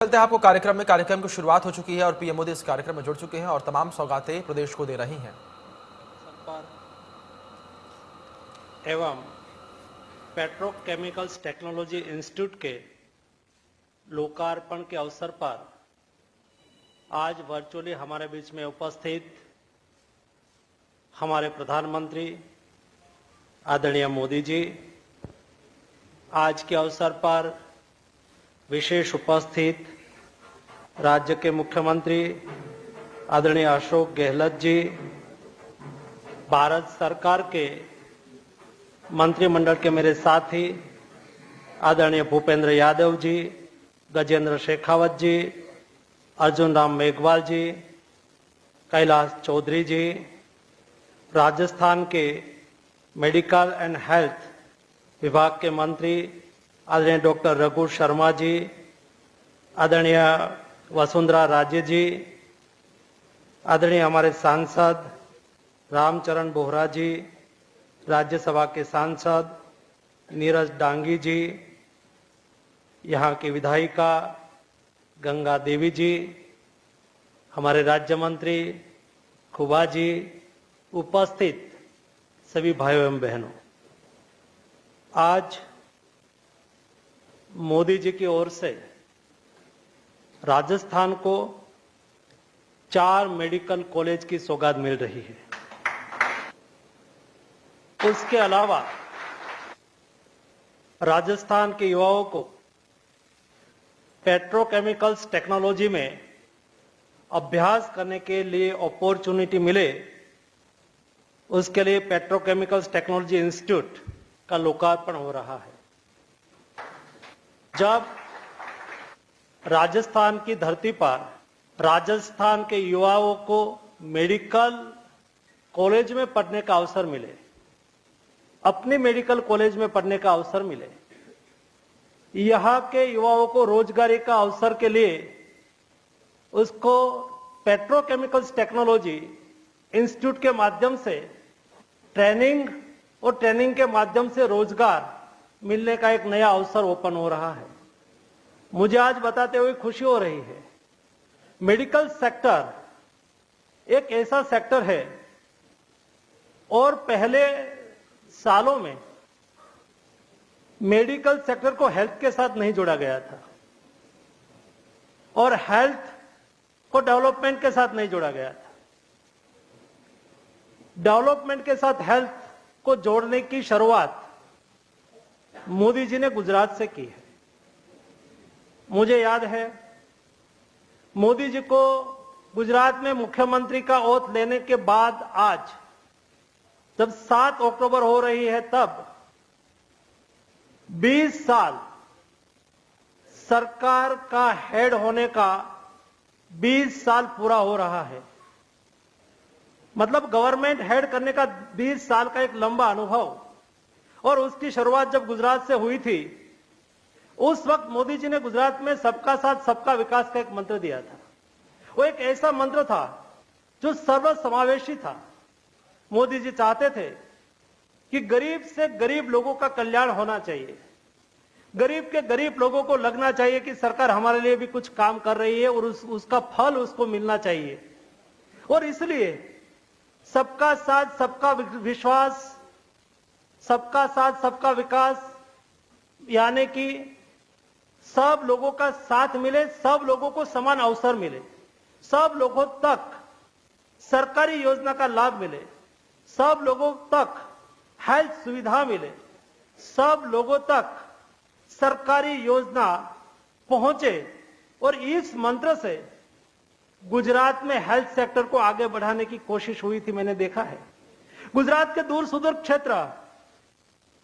चलते हैं आपको कार्यक्रम की शुरुआत हो चुकी है और पीएम मोदी इस कार्यक्रम में जुड़ चुके हैं और तमाम सौगातें प्रदेश को दे रही हैं। एवं पेट्रोकेमिकल्स टेक्नोलॉजी इंस्टीट्यूट के लोकार्पण के अवसर पर आज वर्चुअली हमारे बीच में उपस्थित हमारे प्रधानमंत्री आदरणीय मोदी जी, आज के अवसर पर विशेष उपस्थित राज्य के मुख्यमंत्री आदरणीय अशोक गहलोत जी, भारत सरकार के मंत्रिमंडल के मेरे साथी आदरणीय भूपेंद्र यादव जी, गजेंद्र शेखावत जी, अर्जुन राम मेघवाल जी, कैलाश चौधरी जी, राजस्थान के मेडिकल एंड हेल्थ विभाग के मंत्री आदरणीय डॉक्टर रघु शर्मा जी, आदरणीय वसुंधरा राजे जी, आदरणीय हमारे सांसद रामचरण बोहरा जी, राज्यसभा के सांसद नीरज डांगी जी, यहाँ की विधायिका गंगा देवी जी, हमारे राज्य मंत्री खुबा जी, उपस्थित सभी भाइयों एवं बहनों, आज मोदी जी की ओर से राजस्थान को 4 मेडिकल कॉलेज की सौगात मिल रही है। उसके अलावा राजस्थान के युवाओं को पेट्रोकेमिकल्स टेक्नोलॉजी में अभ्यास करने के लिए अपॉर्चुनिटी मिले, उसके लिए पेट्रोकेमिकल्स टेक्नोलॉजी इंस्टीट्यूट का लोकार्पण हो रहा है। जब राजस्थान की धरती पर राजस्थान के युवाओं को मेडिकल कॉलेज में पढ़ने का अवसर मिले, अपने मेडिकल कॉलेज में पढ़ने का अवसर मिले, यहाँ के युवाओं को रोजगारी का अवसर के लिए उसको पेट्रोकेमिकल्स टेक्नोलॉजी इंस्टीट्यूट के माध्यम से ट्रेनिंग और ट्रेनिंग के माध्यम से रोजगार मिलने का एक नया अवसर ओपन हो रहा है। मुझे आज बताते हुए खुशी हो रही है। मेडिकल सेक्टर एक ऐसा सेक्टर है और पहले सालों में मेडिकल सेक्टर को हेल्थ के साथ नहीं जोड़ा गया था और हेल्थ को डेवलपमेंट के साथ नहीं जोड़ा गया था। डेवलपमेंट के साथ हेल्थ को जोड़ने की शुरुआत मोदी जी ने गुजरात से की है। मुझे याद है मोदी जी को गुजरात में मुख्यमंत्री का ओथ लेने के बाद आज जब 7 अक्टूबर हो रही है, तब 20 साल सरकार का हेड होने का 20 साल पूरा हो रहा है। मतलब गवर्नमेंट हेड करने का 20 साल का एक लंबा अनुभव, और उसकी शुरुआत जब गुजरात से हुई थी, उस वक्त मोदी जी ने गुजरात में सबका साथ सबका विकास का एक मंत्र दिया था। वो एक ऐसा मंत्र था जो सर्व समावेशी था। मोदी जी चाहते थे कि गरीब से गरीब लोगों का कल्याण होना चाहिए, गरीब के गरीब लोगों को लगना चाहिए कि सरकार हमारे लिए भी कुछ काम कर रही है और उसका फल उसको मिलना चाहिए। और इसलिए सबका साथ सबका विश्वास, सबका साथ सबका विकास, यानी कि सब लोगों का साथ मिले, सब लोगों को समान अवसर मिले, सब लोगों तक सरकारी योजना का लाभ मिले, सब लोगों तक हेल्थ सुविधा मिले, सब लोगों तक सरकारी योजना पहुंचे। और इस मंत्र से गुजरात में हेल्थ सेक्टर को आगे बढ़ाने की कोशिश हुई थी, मैंने देखा है। गुजरात के दूर सुदूर क्षेत्र,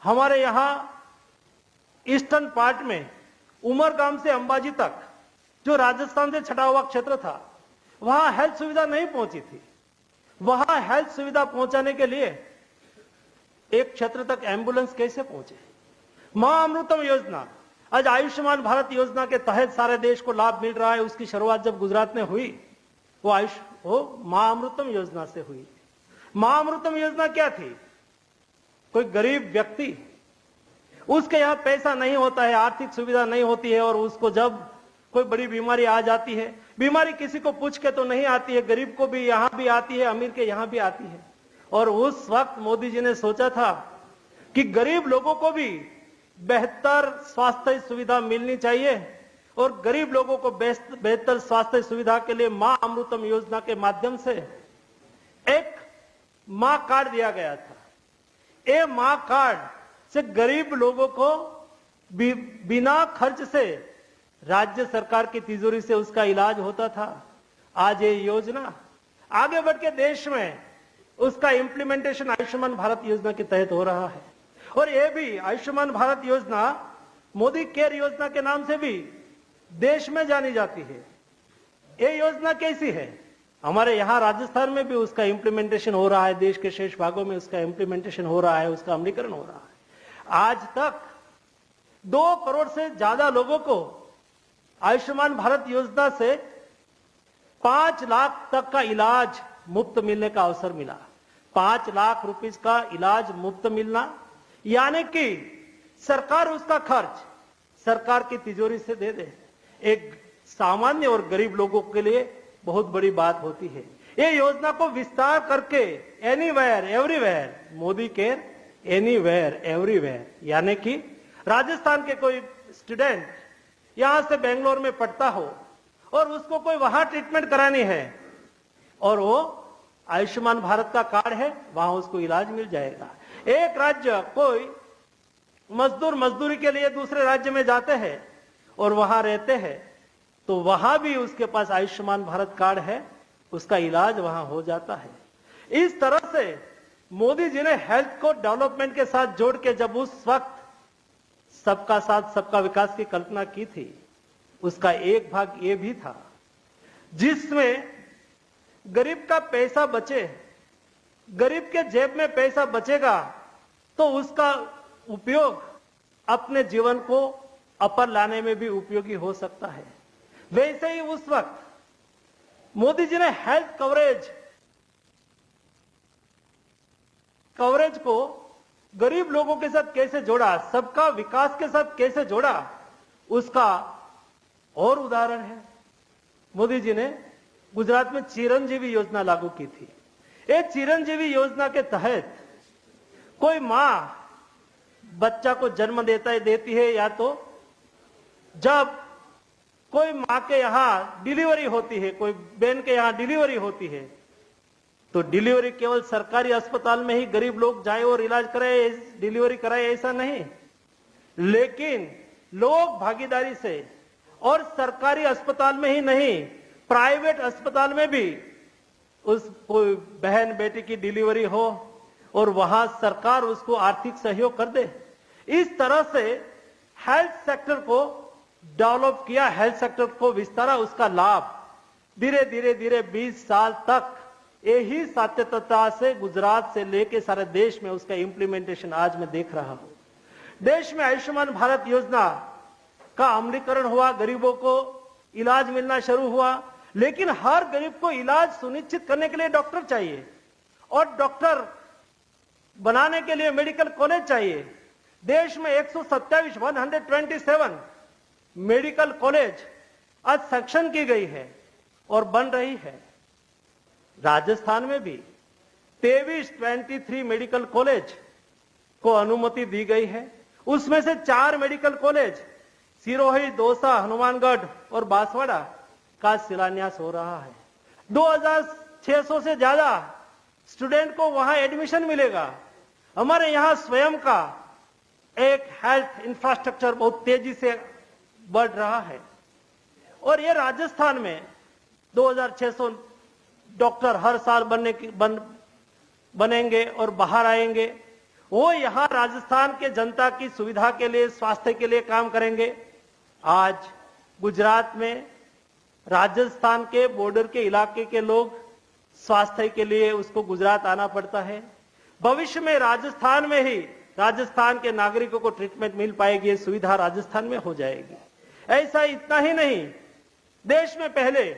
हमारे यहां ईस्टर्न पार्ट में उमरगाम से अंबाजी तक जो राजस्थान से छटा हुआ क्षेत्र था, वहां हेल्थ सुविधा नहीं पहुंची थी। वहां हेल्थ सुविधा पहुंचाने के लिए एक क्षेत्र तक एम्बुलेंस कैसे पहुंचे? मां अमृतम योजना, आज आयुष्मान भारत योजना के तहत सारे देश को लाभ मिल रहा है। उसकी शुरुआत जब गुजरात में हुई, वो मां अमृतम योजना से हुई। मां अमृतम योजना क्या थी? कोई गरीब व्यक्ति उसके यहां पैसा नहीं होता है, आर्थिक सुविधा नहीं होती है और उसको जब कोई बड़ी बीमारी आ जाती है, बीमारी किसी को पूछ के तो नहीं आती है, गरीब को भी यहां भी आती है, अमीर के यहां भी आती है। और उस वक्त मोदी जी ने सोचा था कि गरीब लोगों को भी बेहतर स्वास्थ्य सुविधा मिलनी चाहिए और गरीब लोगों को बेहतर स्वास्थ्य सुविधा के लिए मां अमृतम योजना के माध्यम से एक मां कार्ड दिया गया था। ये मां कार्ड से गरीब लोगों को बिना खर्च से राज्य सरकार की तिजोरी से उसका इलाज होता था। आज ये योजना आगे बढ़ के देश में उसका इंप्लीमेंटेशन आयुष्मान भारत योजना के तहत हो रहा है। और ये भी आयुष्मान भारत योजना मोदी केयर योजना के नाम से भी देश में जानी जाती है। ये योजना कैसी है? हमारे यहाँ राजस्थान में भी उसका इंप्लीमेंटेशन हो रहा है, देश के शेष भागों में उसका इंप्लीमेंटेशन हो रहा है, उसका अमलीकरण हो रहा है। आज तक 2 करोड़ से ज्यादा लोगों को आयुष्मान भारत योजना से 5 लाख तक का इलाज मुफ्त मिलने का अवसर मिला। 5 लाख रुपीस का इलाज मुफ्त मिलना यानी कि सरकार उसका खर्च सरकार की तिजोरी से दे दे, एक सामान्य और गरीब लोगों के लिए बहुत बड़ी बात होती है। ये योजना को विस्तार करके anywhere everywhere, Modi care anywhere everywhere, यानी कि राजस्थान के कोई स्टूडेंट यहां से बेंगलोर में पढ़ता हो और उसको कोई वहां ट्रीटमेंट करानी है और वो आयुष्मान भारत का कार्ड है, वहां उसको इलाज मिल जाएगा। एक राज्य कोई मजदूर मजदूरी के लिए दूसरे राज्य में जाते हैं और वहां रहते हैं तो वहां भी उसके पास आयुष्मान भारत कार्ड है, उसका इलाज वहां हो जाता है। इस तरह से मोदी जी ने हेल्थ को डेवलपमेंट के साथ जोड़ के जब उस वक्त सबका साथ सबका विकास की कल्पना की थी, उसका एक भाग ये भी था जिसमें गरीब का पैसा बचे, गरीब के जेब में पैसा बचेगा तो उसका उपयोग अपने जीवन को अपर लाने में भी उपयोगी हो सकता है। वैसे ही उस वक्त मोदी जी ने हेल्थ कवरेज को गरीब लोगों के साथ कैसे जोड़ा, सबका विकास के साथ कैसे जोड़ा, उसका और उदाहरण है। मोदी जी ने गुजरात में चिरंजीवी योजना लागू की थी। ये चिरंजीवी योजना के तहत कोई मां बच्चा को जन्म देती है या तो जब कोई मां के यहां डिलीवरी होती है, कोई बहन के यहां डिलीवरी होती है तो डिलीवरी केवल सरकारी अस्पताल में ही गरीब लोग जाए और इलाज कराए, डिलीवरी कराए, ऐसा नहीं, लेकिन लोग भागीदारी से और सरकारी अस्पताल में ही नहीं, प्राइवेट अस्पताल में भी उस कोई बहन बेटी की डिलीवरी हो और वहां सरकार उसको आर्थिक सहयोग कर दे। इस तरह से हेल्थ सेक्टर को डेवलप किया, हेल्थ सेक्टर को विस्तारा, उसका लाभ धीरे धीरे 20 साल तक यही सातत्यता से गुजरात से लेके सारे देश में उसका इंप्लीमेंटेशन आज मैं देख रहा हूं। देश में आयुष्मान भारत योजना का अमलीकरण हुआ, गरीबों को इलाज मिलना शुरू हुआ, लेकिन हर गरीब को इलाज सुनिश्चित करने के लिए डॉक्टर चाहिए और डॉक्टर बनाने के लिए मेडिकल कॉलेज चाहिए। देश में 127 मेडिकल कॉलेज आज सैंक्शन की गई है और बन रही है। राजस्थान में भी 23 मेडिकल कॉलेज को अनुमति दी गई है। उसमें से 4 मेडिकल कॉलेज सिरोही, दौसा, हनुमानगढ़ और बांसवाड़ा का शिलान्यास हो रहा है। 2600 से ज्यादा स्टूडेंट को वहां एडमिशन मिलेगा। हमारे यहां स्वयं का एक हेल्थ इंफ्रास्ट्रक्चर बहुत तेजी से बढ़ रहा है और ये राजस्थान में 2600 डॉक्टर हर साल बनेंगे और बाहर आएंगे। वो यहां राजस्थान के जनता की सुविधा के लिए, स्वास्थ्य के लिए काम करेंगे। आज गुजरात में राजस्थान के बॉर्डर के इलाके के लोग स्वास्थ्य के लिए उसको गुजरात आना पड़ता है। भविष्य में राजस्थान में ही राजस्थान के नागरिकों को ट्रीटमेंट मिल पाएगी, ये सुविधा राजस्थान में हो जाएगी। ऐसा इतना ही नहीं, देश में पहले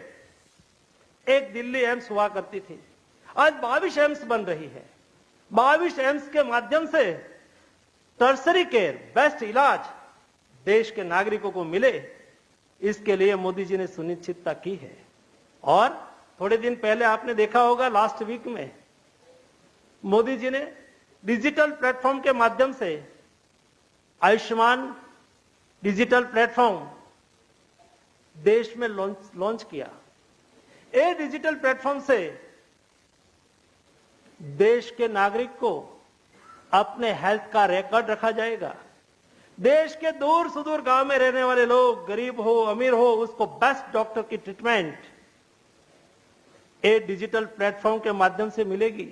एक दिल्ली एम्स हुआ करती थी, आज 22 एम्स बन रही है। 22 एम्स के माध्यम से टर्सरी केयर, बेस्ट इलाज देश के नागरिकों को मिले, इसके लिए मोदी जी ने सुनिश्चितता की है। और थोड़े दिन पहले आपने देखा होगा, लास्ट वीक में मोदी जी ने डिजिटल प्लेटफॉर्म के माध्यम से आयुष्मान डिजिटल प्लेटफॉर्म देश में लॉन्च किया। ये डिजिटल प्लेटफॉर्म से देश के नागरिक को अपने हेल्थ का रिकॉर्ड रखा जाएगा। देश के दूर सुदूर गांव में रहने वाले लोग, गरीब हो अमीर हो, उसको बेस्ट डॉक्टर की ट्रीटमेंट एक डिजिटल प्लेटफॉर्म के माध्यम से मिलेगी।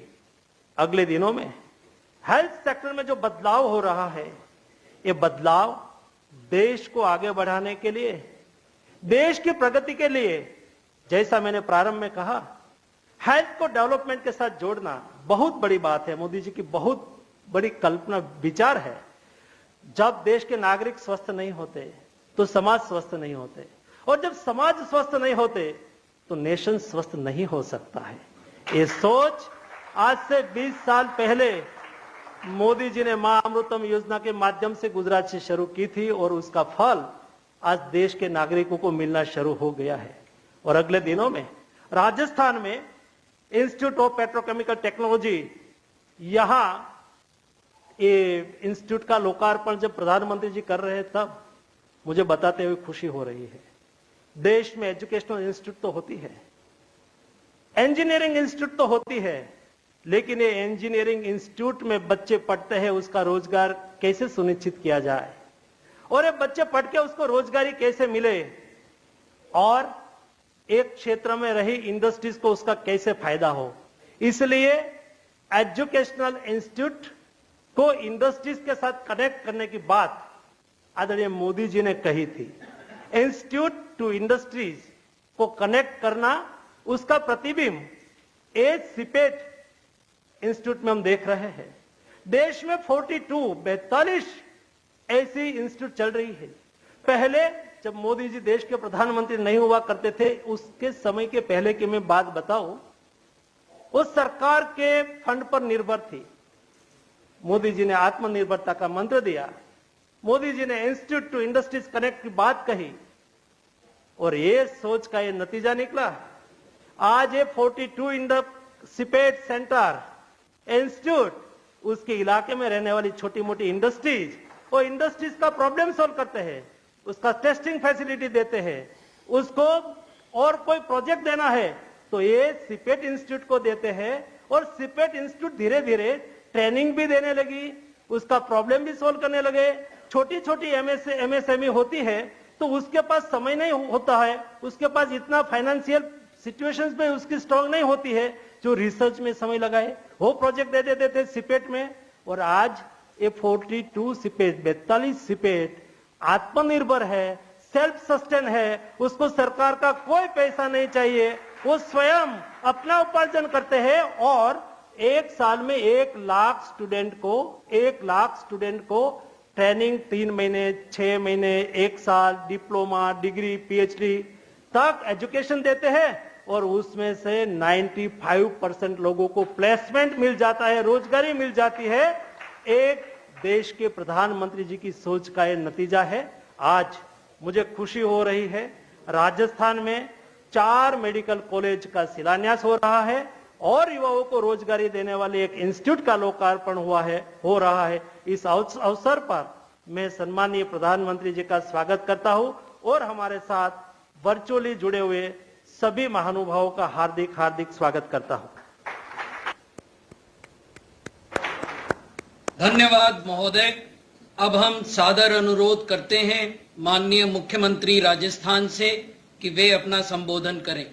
अगले दिनों में हेल्थ सेक्टर में जो बदलाव हो रहा है, ये बदलाव देश को आगे बढ़ाने के लिए, देश की प्रगति के लिए, जैसा मैंने प्रारंभ में कहा, हेल्थ को डेवलपमेंट के साथ जोड़ना बहुत बड़ी बात है। मोदी जी की बहुत बड़ी कल्पना विचार है। जब देश के नागरिक स्वस्थ नहीं होते तो समाज स्वस्थ नहीं होते, और जब समाज स्वस्थ नहीं होते तो नेशन स्वस्थ नहीं हो सकता है। ये सोच आज से 20 साल पहले मोदी जी ने मां अमृतम योजना के माध्यम से गुजरात से शुरू की थी, और उसका फल आज देश के नागरिकों को मिलना शुरू हो गया है। और अगले दिनों में राजस्थान में इंस्टीट्यूट ऑफ पेट्रोकेमिकल टेक्नोलॉजी, यहां ये इंस्टीट्यूट का लोकार्पण जब प्रधानमंत्री जी कर रहे हैं, तब मुझे बताते हुए खुशी हो रही है। देश में एजुकेशनल इंस्टीट्यूट तो होती है, इंजीनियरिंग इंस्टीट्यूट तो होती है, लेकिन ये इंजीनियरिंग इंस्टीट्यूट में बच्चे पढ़ते हैं, उसका रोजगार कैसे सुनिश्चित किया जाए, और ये बच्चे पढ़ के उसको रोजगारी कैसे मिले, और एक क्षेत्र में रही इंडस्ट्रीज को उसका कैसे फायदा हो। इसलिए एजुकेशनल इंस्टीट्यूट को इंडस्ट्रीज के साथ कनेक्ट करने की बात आदरणीय मोदी जी ने कही थी। इंस्टीट्यूट टू इंडस्ट्रीज को कनेक्ट करना, उसका प्रतिबिंब एक सिपेट इंस्टीट्यूट में हम देख रहे हैं। देश में 42 ऐसी इंस्टीट्यूट चल रही है। पहले जब मोदी जी देश के प्रधानमंत्री नहीं हुआ करते थे, उसके समय के पहले की मैं बात बताऊं, वो सरकार के फंड पर निर्भर थी। मोदी जी ने आत्मनिर्भरता का मंत्र दिया, मोदी जी ने इंस्टीट्यूट टू इंडस्ट्रीज कनेक्ट की बात कही, और ये सोच का ये नतीजा निकला। आज ये 42 सिपेट सेंटर इंस्टीट्यूट, उसके इलाके में रहने वाली छोटी मोटी इंडस्ट्रीज, वो इंडस्ट्रीज का प्रॉब्लम सॉल्व करते हैं, उसका टेस्टिंग फैसिलिटी देते हैं, उसको और कोई प्रोजेक्ट देना है तो ये सिपेट इंस्टीट्यूट को देते हैं, और सिपेट इंस्टीट्यूट धीरे धीरे ट्रेनिंग भी देने लगी, उसका प्रॉब्लम भी सोल्व करने लगे। छोटी छोटी एमएसएमई होती है तो उसके पास समय नहीं होता है, उसके पास इतना फाइनेंशियल सिचुएशंस में उसकी स्ट्रांग नहीं होती है जो रिसर्च में समय लगाए, वो प्रोजेक्ट दे देते थे सिपेट में। और आज ये 42 सिपेट, 42 सिपेट आत्मनिर्भर है, सेल्फ सस्टेन है, उसको सरकार का कोई पैसा नहीं चाहिए, वो स्वयं अपना उपार्जन करते हैं, और एक साल में 1 लाख स्टूडेंट को ट्रेनिंग 3 महीने, 6 महीने, 1 साल, डिप्लोमा, डिग्री, पीएचडी तक एजुकेशन देते हैं, और उसमें से 95% लोगों को प्लेसमेंट मिल जाता है, रोजगारी मिल जाती है। एक देश के प्रधानमंत्री जी की सोच का यह नतीजा है। आज मुझे खुशी हो रही है, राजस्थान में 4 मेडिकल कॉलेज का शिलान्यास हो रहा है, और युवाओं को रोजगारी देने वाले एक इंस्टीट्यूट का लोकार्पण हो रहा है। इस अवसर पर मैं सम्मानीय प्रधानमंत्री जी का स्वागत करता हूं, और हमारे साथ वर्चुअली जुड़े हुए सभी महानुभावों का हार्दिक हार्दिक स्वागत करता हूं। धन्यवाद महोदय। अब हम सादर अनुरोध करते हैं माननीय मुख्यमंत्री राजस्थान से कि वे अपना संबोधन करें।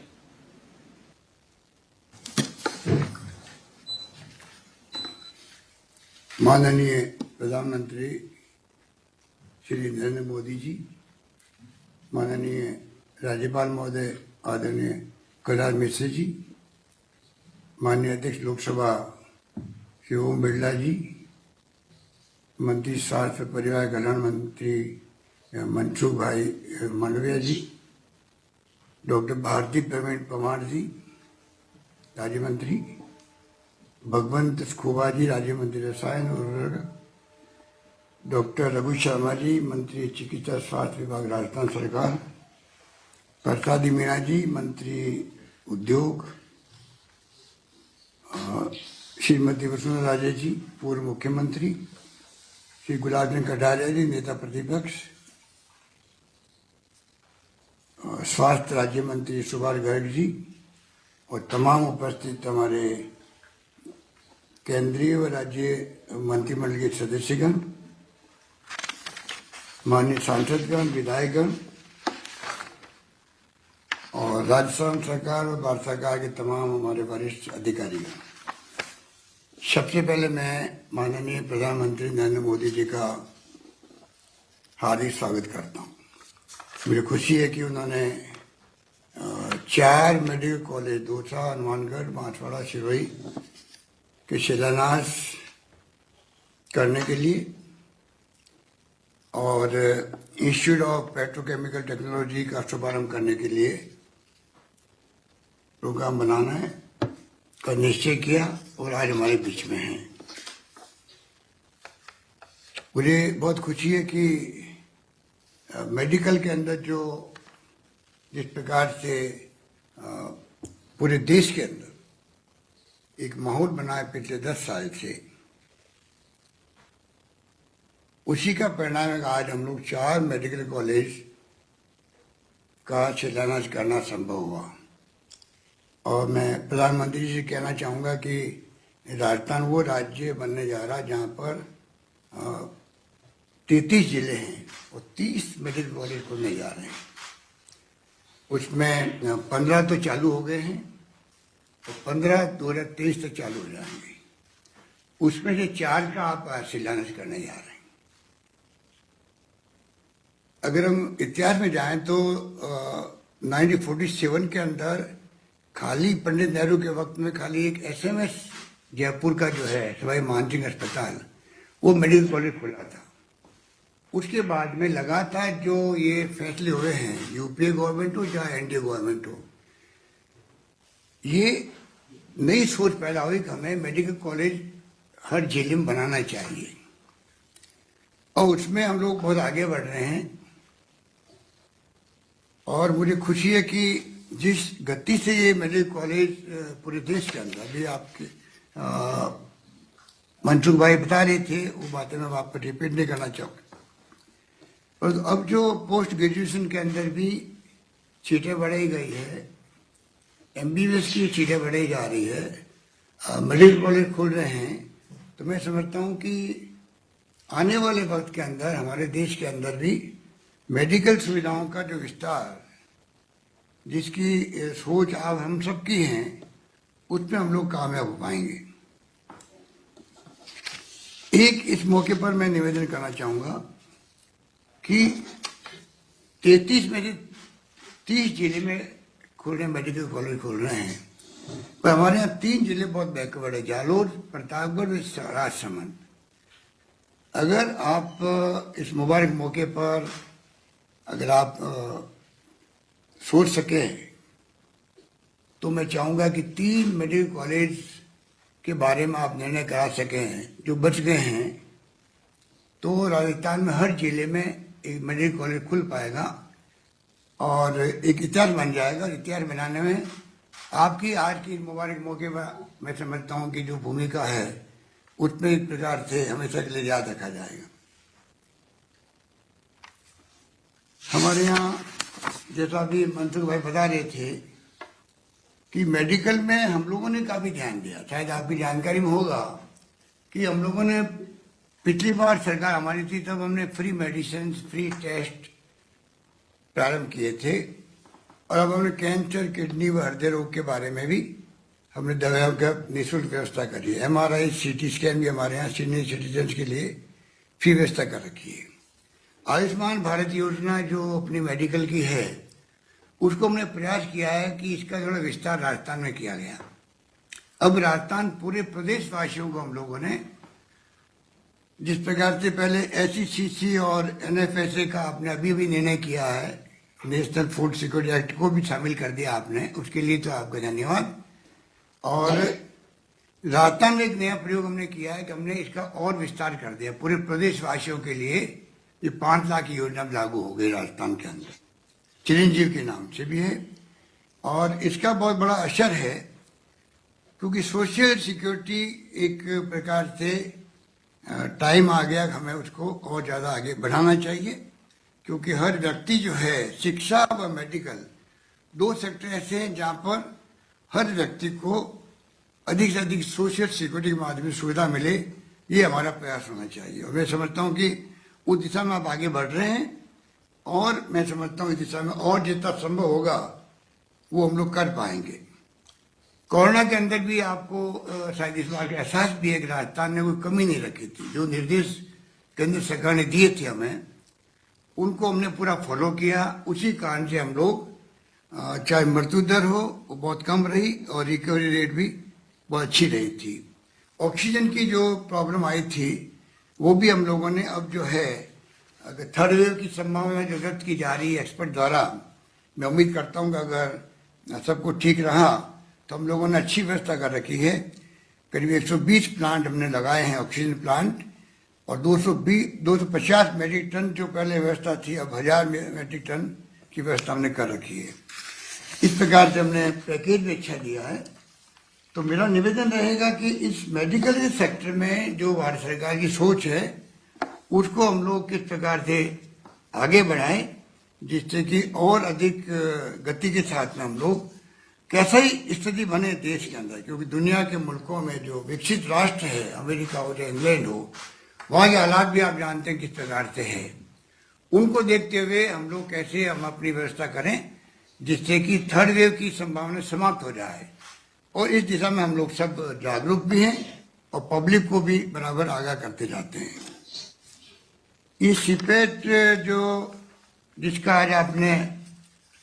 माननीय प्रधानमंत्री श्री नरेंद्र मोदी जी, माननीय राज्यपाल महोदय आदरणीय कलराज मिश्र जी, माननीय अध्यक्ष लोकसभा श्री ओम बिरला जी, मंत्री स्वास्थ्य परिवार कल्याण मंत्री मनसुख भाई मांडविया जी, डॉक्टर भारती प्रवीण पवार जी राज्य मंत्री, भगवंत स्खोबा जी राज्य मंत्री रसायन और उर्वरक, डॉक्टर रघु शर्मा जी मंत्री चिकित्सा स्वास्थ्य विभाग राजस्थान सरकार, प्रसादी मीणा जी, मंत्री उद्योग, श्रीमती वसुंधरा राजे जी, पूर्व मुख्यमंत्री, श्री गुलाब चंद कटारिया जी, नेता प्रतिपक्ष, स्वास्थ्य राज्य मंत्री सुभाष गर्ग जी और तमाम उपस्थित हमारे केंद्रीय व राज्य मंत्रिमंडल के सदस्यगण, माननीय सांसदगण, विधायकगण और राजस्थान सरकार और भारत सरकार के तमाम हमारे वरिष्ठ अधिकारीगण, सबसे पहले मैं माननीय प्रधानमंत्री नरेंद्र मोदी जी का हार्दिक स्वागत करता हूं। मुझे खुशी है कि उन्होंने 4 मेडिकल कॉलेज दौसा, हनुमानगढ़, बांसवाड़ा, सिरोही के शिलान्यास करने के लिए और इंस्टीट्यूट ऑफ पेट्रोकेमिकल टेक्नोलॉजी का शुभारंभ करने के लिए प्रोग्राम बनाना है का निश्चय किया और आज हमारे बीच में है। मुझे बहुत खुशी है कि मेडिकल के अंदर जो जिस प्रकार से पूरे देश के अंदर एक माहौल बना है पिछले 10 साल से, उसी का परिणाम है आज हम लोग 4 मेडिकल कॉलेज का शिलान्यास करना संभव हुआ। और मैं प्रधानमंत्री जी से कहना चाहूँगा कि राजस्थान वो राज्य बनने जा रहा है जहाँ पर 33 जिले हैं और 30 मेडिकल कॉलेज खुलने जा रहे हैं। उसमें 15 तो चालू हो गए हैं और 15 2023 तक चालू हो जाएंगे। उसमें से 4 का आप शिलान्यास करने जा रहे हैं। अगर हम इतिहास में जाएं तो 1947 के अंदर खाली पंडित नेहरू के वक्त में खाली एक SMS जयपुर का जो है सवाई मानसिंह अस्पताल, वो मेडिकल कॉलेज खुला था। उसके बाद में लगातार जो ये फैसले हुए हैं, यूपीए गवर्नमेंट हो या एनडीए गवर्नमेंट हो, ये नई सोच पैदा हुई कि हमें मेडिकल कॉलेज हर जिले में बनाना चाहिए और उसमें हम लोग बहुत आगे बढ़ रहे हैं। और मुझे खुशी है कि जिस गति से ये मेडिकल कॉलेज पूरे देश के अंदर भी आपके मनसुख भाई बता रहे थे, वो बातें मैं आपको रिपीट नहीं करना चाहूँगा। और अब जो पोस्ट ग्रेजुएशन के अंदर भी सीटें बढ़ाई गई है, MBBS की सीटें बढ़ाई जा रही है, मेडिकल कॉलेज खुल रहे हैं, तो मैं समझता हूँ कि आने वाले वक्त के अंदर हमारे देश के अंदर भी मेडिकल सुविधाओं का जो विस्तार, जिसकी सोच आप हम सबकी है, उसमें हम लोग कामयाब हो पाएंगे। एक इस मौके पर मैं निवेदन करना चाहूँगा कि 33 में से 30 जिले में खुल रहे मेडिकल कॉलेज खुल रहे हैं, पर हमारे यहाँ 3 जिले बहुत बैकवर्ड है, जालोर, प्रतापगढ़, राजसमंद। अगर आप इस मुबारक मौके पर अगर आप सोच सके तो मैं चाहूँगा कि 3 मेडिकल कॉलेज के बारे में आप निर्णय करा सकें जो बच गए हैं, तो राजस्थान में हर जिले में एक मेडिकल कॉलेज खुल पाएगा और एक इतिहास बन जाएगा। इतिहास बनाने में आपकी आज की मुबारक मौके पर मैं समझता हूँ कि जो भूमिका है उसमें एक प्रकार से हमेशा के लिए याद रखा जाएगा। हमारे यहाँ जैसा अभी मनसुख भाई बता रहे थे कि मेडिकल में हम लोगों ने काफ़ी ध्यान दिया। शायद आपकी जानकारी में होगा कि हम लोगों ने पिछली बार सरकार हमारी थी तब हमने फ्री मेडिसिन, फ्री टेस्ट प्रारंभ किए थे और अब हमने कैंसर, किडनी व हृदय रोग के बारे में भी हमने दवाओं का निःशुल्क व्यवस्था करी है। MRI, CT स्कैन भी हमारे यहाँ सीनियर सिटीजन के लिए फ्री व्यवस्था कर रखी है। आयुष्मान भारत योजना जो अपनी मेडिकल की है, उसको हमने प्रयास किया है कि इसका थोड़ा विस्तार राजस्थान में किया गया। अब राजस्थान पूरे प्रदेशवासियों को हम लोगों ने जिस प्रकार से पहले SECC और NFSA का आपने अभी भी निर्णय किया है, नेशनल फूड सिक्योरिटी एक्ट को भी शामिल कर दिया आपने, उसके लिए तो आपका धन्यवाद। और राजस्थान में एक नया प्रयोग हमने किया है कि हमने इसका और विस्तार कर दिया, पूरे प्रदेशवासियों के लिए ये 5 लाख की योजना लागू हो गई राजस्थान के अंदर। चिरंजीव के नाम से भी है। और इसका बहुत बड़ा असर है, क्योंकि सोशल सिक्योरिटी एक प्रकार से टाइम आ गया, हमें उसको और ज़्यादा आगे बढ़ाना चाहिए, क्योंकि हर व्यक्ति जो है, शिक्षा व मेडिकल 2 सेक्टर ऐसे हैं जहाँ पर हर व्यक्ति को अधिक से अधिक सोशल सिक्योरिटी के माध्यम से सुविधा मिले, ये हमारा प्रयास होना चाहिए। और मैं समझता हूँ कि उस दिशा में आप आगे बढ़ रहे हैं, और मैं समझता हूँ इस दिशा में और जितना संभव होगा वो हम लोग कर पाएंगे। कोरोना के अंदर भी आपको शायद इस बार का एहसास भी है कि राजस्थान ने कोई कमी नहीं रखी थी। जो निर्देश केंद्र सरकार ने दिए थे हमें, उनको हमने पूरा फॉलो किया। उसी कारण से हम लोग चाहे मृत्यु दर हो वो बहुत कम रही, और रिकवरी रेट भी बहुत अच्छी रही थी। ऑक्सीजन की जो प्रॉब्लम आई थी वो भी हम लोगों ने अब जो है, अगर थर्ड वेव की संभावना जो व्यक्त की जा रही है एक्सपर्ट द्वारा, मैं उम्मीद करता हूँ कि अगर सब कुछ ठीक रहा तो हम लोगों ने अच्छी व्यवस्था कर रखी है। करीब 120 प्लांट हमने लगाए हैं ऑक्सीजन प्लांट, और 250 मेट्रिक टन जो पहले व्यवस्था थी, अब 1000 मेट्रिक टन की व्यवस्था हमने कर रखी है। इस प्रकार से हमने पैकेज भी अच्छा दिया है। तो मेरा निवेदन रहेगा कि इस मेडिकल के सेक्टर में जो भारत सरकार की सोच है उसको हम लोग किस प्रकार से आगे बढ़ाएं, जिससे कि और अधिक गति के साथ में हम लोग कैसा ही स्थिति बने देश के अंदर, क्योंकि दुनिया के मुल्कों में जो विकसित राष्ट्र है, अमेरिका हो चाहे इंग्लैंड हो, वहाँ के हालात भी आप जानते हैं किस प्रकार से है। उनको देखते हुए हम लोग कैसे हम अपनी व्यवस्था करें जिससे कि थर्ड वेव की संभावना समाप्त हो जाए, और इस दिशा में हम लोग सब जागरूक भी हैं और पब्लिक को भी बराबर आगाह करते जाते हैं। ये सीपेट जो जिसका आज आपने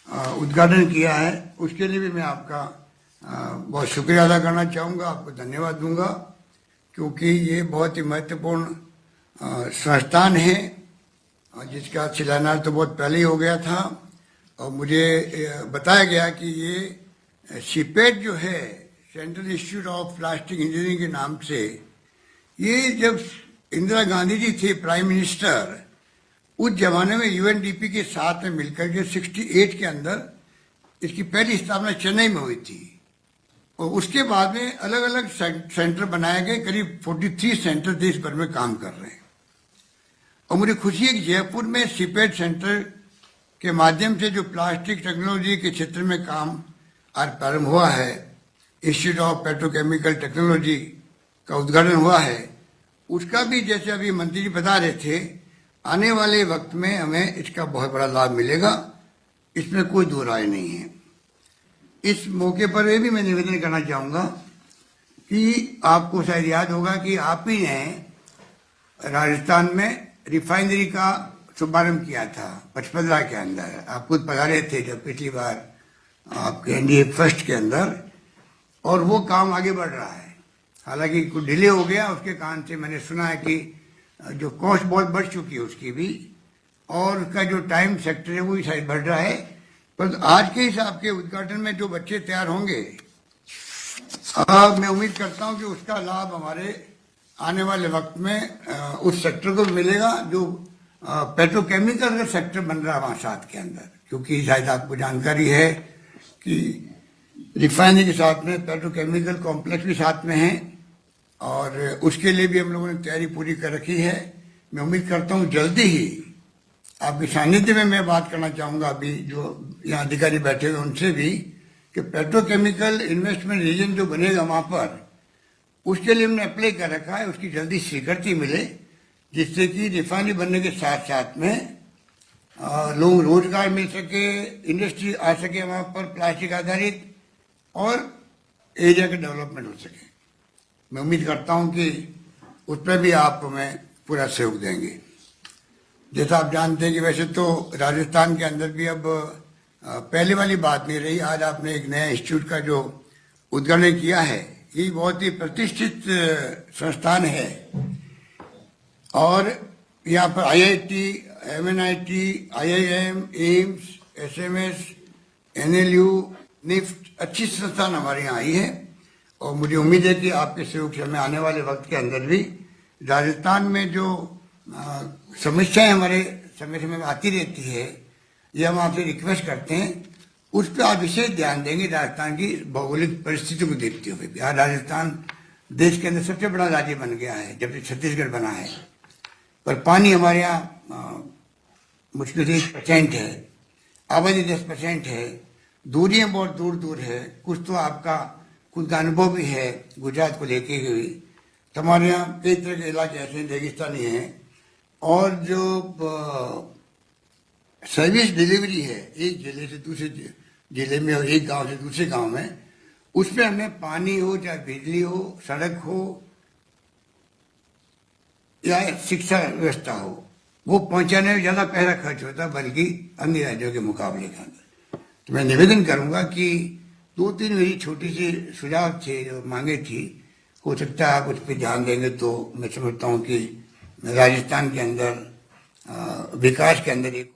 उद्घाटन किया है, उसके लिए भी मैं आपका बहुत शुक्रिया अदा करना चाहूँगा, आपको धन्यवाद दूंगा, क्योंकि ये बहुत ही महत्वपूर्ण संस्थान है जिसका शिलान्यास तो बहुत पहले ही हो गया था। और मुझे बताया गया कि ये सीपेट जो है, central institute of plastic engineering के नाम से, ये जब इंदिरा गांधी जी थे प्राइम मिनिस्टर, उस जमाने में यूएनडीपी के साथ में मिलकर के 68 के अंदर इसकी पहली स्थापना चेन्नई में हुई थी, और उसके बाद में अलग अलग सेंटर बनाए गए। करीब 43 सेंटर देश भर में काम कर रहे हैं। और मुझे खुशी है कि जयपुर में सीपेट सेंटर के माध्यम से जो प्लास्टिक टेक्नोलॉजी के क्षेत्र में काम आज प्रारंभ हुआ है, इंस्टीट्यूट ऑफ पेट्रोकेमिकल टेक्नोलॉजी का उद्घाटन हुआ है, उसका भी जैसे अभी मंत्री जी बता रहे थे, आने वाले वक्त में हमें इसका बहुत बड़ा लाभ मिलेगा, इसमें कोई दो राय नहीं है। इस मौके पर ये भी मैं निवेदन करना चाहूँगा कि आपको शायद याद होगा कि आप ही ने राजस्थान में रिफाइनरी का शुभारंभ किया था 55 के अंदर। आप खुद पधारे थे जब पिछली बार आपके एनडीए फर्स्ट के अंदर, और वो काम आगे बढ़ रहा है। हालांकि कुछ डिले हो गया, उसके कारण से मैंने सुना है कि जो कॉस्ट बहुत बढ़ चुकी है उसकी भी, और उसका जो टाइम सेक्टर है वो भी शायद बढ़ रहा है। पर आज के हिसाब के उद्घाटन में जो बच्चे तैयार होंगे, मैं उम्मीद करता हूं कि उसका लाभ हमारे आने वाले वक्त में उस सेक्टर को मिलेगा जो पेट्रोकेमिकल का सेक्टर बन रहा है वहाँ साथ के अंदर। क्योंकि शायद आपको जानकारी है कि रिफाइनरी के साथ में पेट्रोकेमिकल कॉम्प्लेक्स भी साथ में है, और उसके लिए भी हम लोगों ने तैयारी पूरी कर रखी है। मैं उम्मीद करता हूँ जल्दी ही आपके सानिध्य में मैं बात करना चाहूँगा, अभी जो यहाँ अधिकारी बैठे हुए उनसे भी, कि पेट्रोकेमिकल इन्वेस्टमेंट रीजन जो बनेगा वहाँ पर, उसके लिए हमने अप्लाई कर रखा है, उसकी जल्दी स्वीकृति मिले, जिससे कि रिफाइनरी बनने के साथ साथ में लोग रोजगार मिल सके, इंडस्ट्री आ सके वहाँ पर प्लास्टिक आधारित, और एरिया का डेवलपमेंट हो सके। मैं उम्मीद करता हूँ कि उस पर भी आप हमें पूरा सहयोग देंगे। जैसा आप जानते हैं कि वैसे तो राजस्थान के अंदर भी अब पहले वाली बात नहीं रही। आज आपने एक नया इंस्टीट्यूट का जो उद्घाटन किया है, ये बहुत ही प्रतिष्ठित संस्थान है, और यहाँ पर IIT, MNIT, IIM, AIIMS, SMS, NLU, NIFT अच्छी संस्थान हमारे यहाँ आई है। और मुझे उम्मीद है कि आपके सहयोग से हमें आने वाले वक्त के अंदर भी राजस्थान में जो समस्याएं हमारे समय समय में आती रहती है, ये हम आपसे रिक्वेस्ट करते हैं, उस पर आप विशेष ध्यान देंगे राजस्थान की भौगोलिक परिस्थिति को देखते हुए। बिहार राजस्थान देश के अंदर सबसे बड़ा राज्य बन गया है जब से छत्तीसगढ़ बना है, पर पानी हमारे यहाँ मुश्किल से 1% है, आबादी 10% है, दूरियां बहुत दूर दूर है। कुछ तो आपका खुद का अनुभव भी है गुजरात को लेके हुए। तो हमारे यहाँ कई तरह के इलाके ऐसे रेगिस्तानी हैं, और जो सर्विस डिलीवरी है एक जिले से दूसरे जिले में और एक गांव से दूसरे गांव में, उसमें हमें पानी हो, चाहे बिजली हो, सड़क हो या शिक्षा व्यवस्था हो, वो पहुंचाने में ज्यादा पैसा खर्च होता है बल्कि अन्य राज्यों के मुकाबले के अंदर। तो मैं निवेदन करूंगा कि 2-3 मेरी छोटी सी सुझाव थे जो मांगे थी, हो सकता है आप उस पर ध्यान देंगे तो मैं समझता हूँ कि राजस्थान के अंदर विकास के अंदर एक